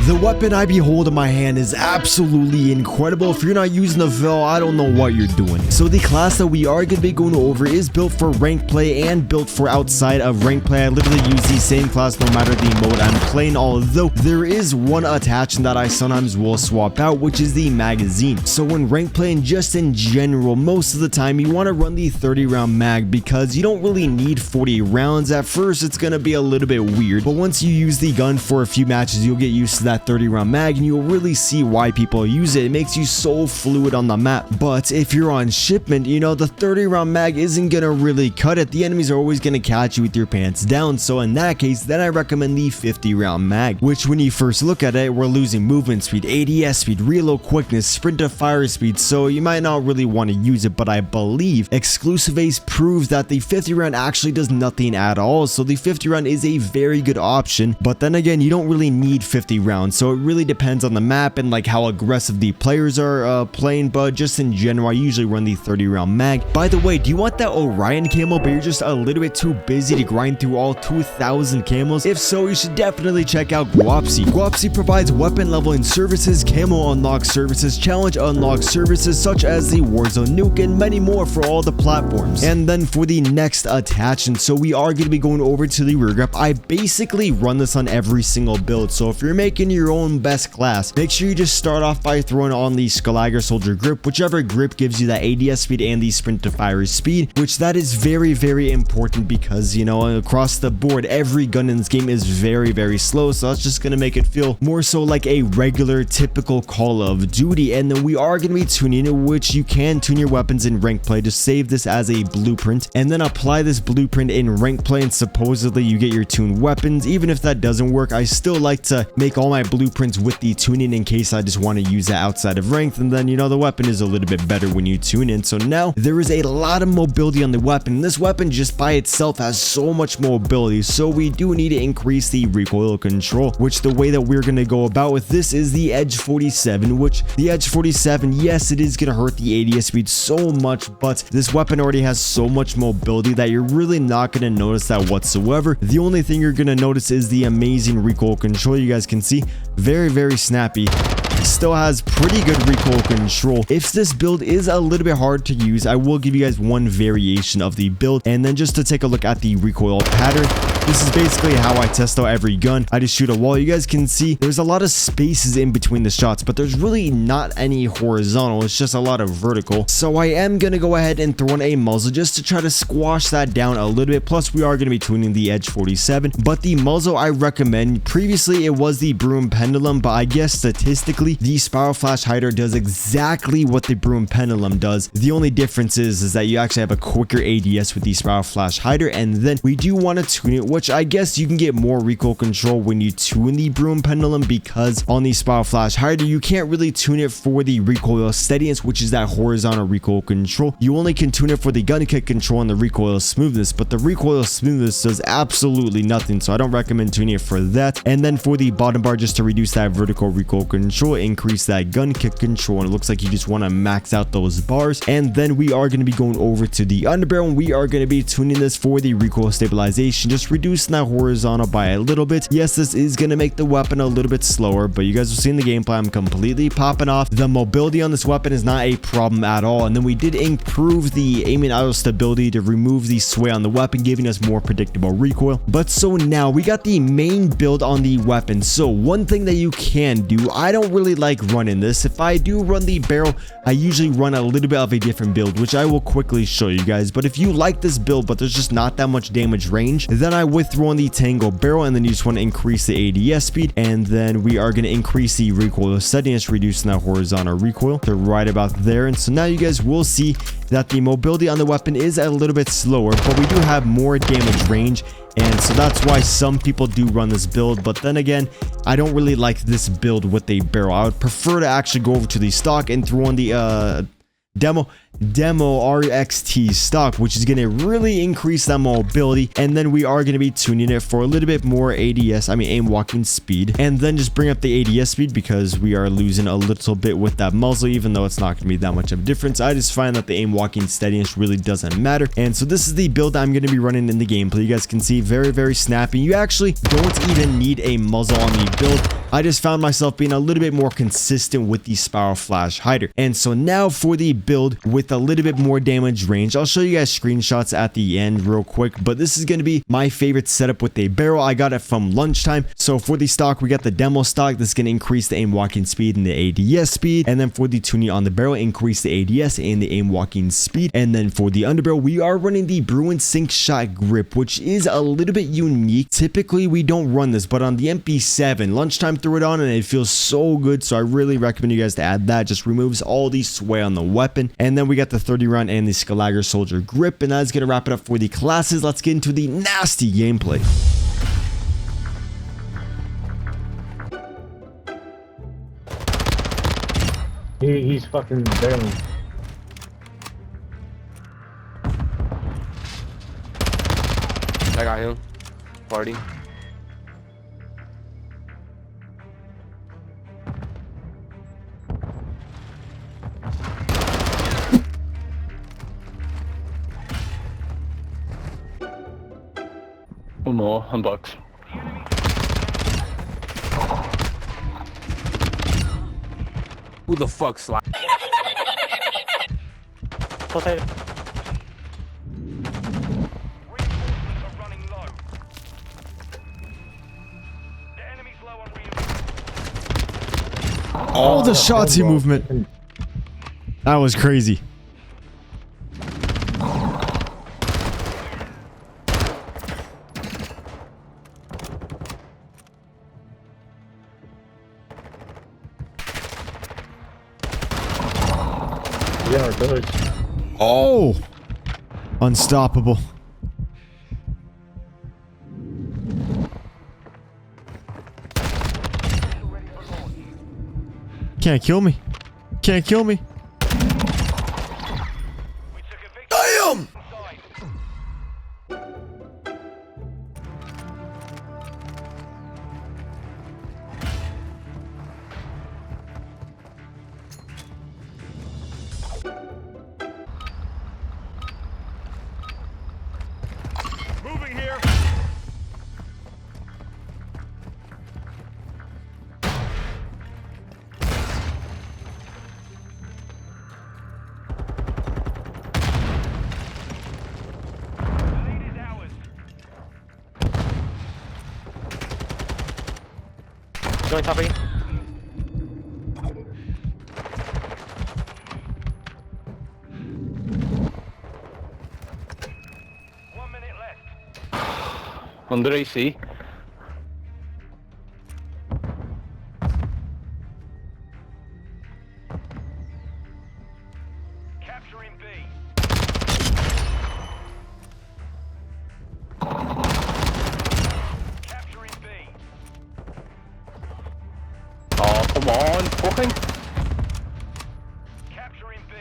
The weapon I behold in my hand is absolutely incredible. If you're not using the VEL, I don't know what you're doing. So the class that we are going to be going over is built for ranked play and built for outside of ranked play. I literally use the same class no matter the mode I'm playing, although there is one attachment that I sometimes will swap out, which is the magazine. So when ranked play and just in general, most of the time you want to run the 30 round mag because you don't really need 40 rounds. At first it's going to be a little bit weird, but once you use the gun for a few matches, you'll get used to that 30 round mag and you'll really see why people use it. It makes you so fluid on the map. But if you're on shipment, you know, the 30 round mag isn't gonna really cut it. The enemies are always gonna catch you with your pants down. So in that case, then I recommend the 50 round mag, which when you first look at it, we're losing movement speed, ADS speed, reload quickness, sprint to fire speed, so you might not really want to use it. But I believe exclusive ace proves that the 50 round actually does nothing at all. So the 50 round is a very good option, but then again, you don't really need 50 rounds. So it really depends on the map and like how aggressive the players are playing, but just in general, I usually run the 30 round mag. By the way, do you want that Orion camo, but you're just a little bit too busy to grind through all 2,000 camos? If so, you should definitely check out Guapsi. Guapsi provides weapon leveling services, camo unlock services, challenge unlock services such as the Warzone Nuke, and many more for all the platforms. And then for the next attachment, so we are going to be going over to the rear grip. I basically run this on every single build, so if you're making your own best class, make sure you just start off by throwing on the Skalager Soldier grip. Whichever grip gives you that ADS speed and the sprint to fire speed, which that is very important because, you know, across the board every gun in this game is very slow, so that's just gonna make it feel more so like a regular typical Call of Duty. And then we are gonna be tuning it, which you can tune your weapons in ranked play. Just save this as a blueprint and then apply this blueprint in ranked play, and supposedly you get your tuned weapons. Even if that doesn't work, I still like to make all my blueprints with the tuning in case I just want to use that outside of ranked, and then, you know, the weapon is a little bit better when you tune in. So now there is a lot of mobility on the weapon. This weapon just by itself has so much mobility, so we do need to increase the recoil control, which the way that we're going to go about with this is the Edge 47, which the Edge 47, yes, it is going to hurt the ADS speed so much, but this weapon already has so much mobility that you're really not going to notice that whatsoever. The only thing you're going to notice is the amazing recoil control. You guys can see very snappy. Still has pretty good recoil control. If this build is a little bit hard to use, I will give you guys one variation of the build. And then just to take a look at the recoil pattern, this is basically how I test out every gun. I just shoot a wall. You guys can see there's a lot of spaces in between the shots, but there's really not any horizontal. It's just a lot of vertical. So I am going to go ahead and throw in a muzzle just to try to squash that down a little bit. Plus, we are going to be tuning the Edge 47, but the muzzle I recommend, previously it was the Broom Pendulum, but I guess statistically the Spiral Flash Hider does exactly what the Broom Pendulum does. The only difference is that you actually have a quicker ADS with the Spiral Flash Hider, and then we do want to tune it, which I guess you can get more recoil control when you tune the Broom Pendulum, because on the Spiral Flash Hider you can't really tune it for the recoil steadiness, which is that horizontal recoil control. You only can tune it for the gun kick control and the recoil smoothness, but the recoil smoothness does absolutely nothing, so I don't recommend tuning it for that. And then for the bottom bar, just to reduce that vertical recoil control, increase that gun kick control, and it looks like you just want to max out those bars. And then we are going to be going over to the underbarrel, and we are going to be tuning this for the recoil stabilization, just reducing that horizontal by a little bit. Yes, this is going to make the weapon a little bit slower, but you guys will see in the gameplay I'm completely popping off. The mobility on this weapon is not a problem at all. And then we did improve the aim and idle stability to remove the sway on the weapon, giving us more predictable recoil. But so now we got the main build on the weapon. So one thing that you can do, I don't really like running this. If I do run the barrel, I usually run a little bit of a different build, which I will quickly show you guys. But if you like this build but there's just not that much damage range, then I would throw on the Tango barrel, and then you just want to increase the ADS speed, and then we are going to increase the recoil steadiness, reducing that horizontal recoil to right about there. And so now you guys will see that the mobility on the weapon is a little bit slower, but we do have more damage range, and so that's why some people do run this build. But then again, I don't really like this build with a barrel. I would prefer to actually go over to the stock and throw on the demo demo RXT stock, which is going to really increase that mobility. And then we are going to be tuning it for a little bit more aim walking speed, and then just bring up the ADS speed because we are losing a little bit with that muzzle, even though it's not going to be that much of a difference. I just find that the aim walking steadiness really doesn't matter. And so this is the build I'm going to be running in the gameplay. You guys can see very snappy. You actually don't even need a muzzle on the build. I just found myself being a little bit more consistent with the spiral flash hider. And so now for the build with a little bit more damage range, I'll show you guys screenshots at the end real quick, but this is going to be my favorite setup with a barrel. I got it from lunchtime. So for the stock, we got the demo stock. This is going to increase the aim walking speed and the ADS speed. And then for the tuning on the barrel, increase the ADS and the aim walking speed. And then for the underbarrel, we are running the Bruin Sync Shot grip, which is a little bit unique. Typically, we don't run this, but on the MP7, lunchtime threw it on and it feels so good. So I really recommend you guys to add that. Just removes all the sway on the weapon. And then we got the 30 round and the Skalager Soldier grip. And that's going to wrap it up for the classes. Let's get into the nasty gameplay. He's fucking barely. I got him. Party. One more, on box. Who the fuck slide? Oh, the Shotzi movement. That was crazy. Yeah, our village. Oh, unstoppable. Can't kill me. Can't kill me. Damn! Moving here. Going top of you. Under AC. Capturing B. Capturing B. Oh, come on, fucking. Capturing B.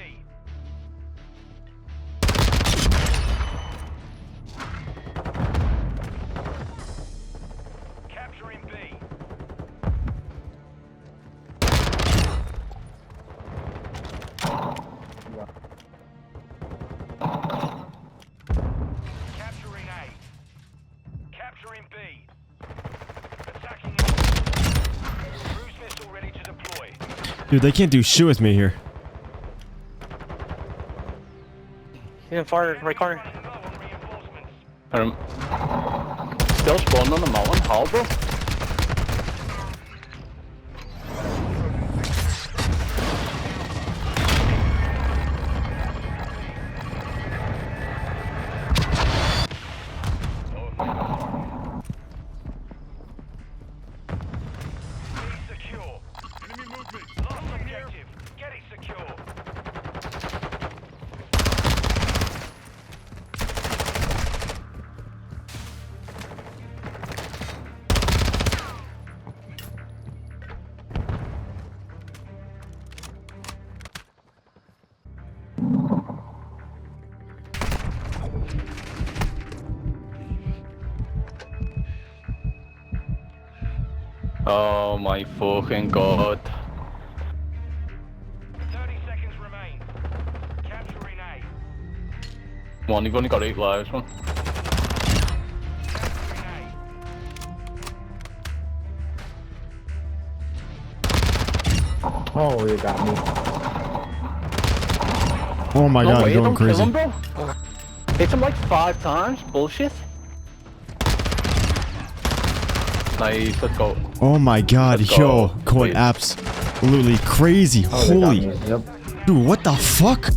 Capturing B. Capturing A. Capturing B. Attacking A. Cruise missile ready to deploy. Dude, they can't do shit with me here. He's in far right corner. Running low on reinforcements. Still spawning on the mountain, how, bro? B secure. Enemy movement. Lost objective. Get it secure. Oh my fucking god. 30 seconds remain. Capturing A. Come on, you've only got 8 lives, man. Capturing A. Oh, you got me. Oh my god, way, going don't crazy. kill him, bro. Hit him like 5 times. Bullshit. Nice, let's go. Oh my god, Let's yo, go. going Wait. absolutely crazy. Oh, they got Holy. me. Yep. Dude, what the fuck?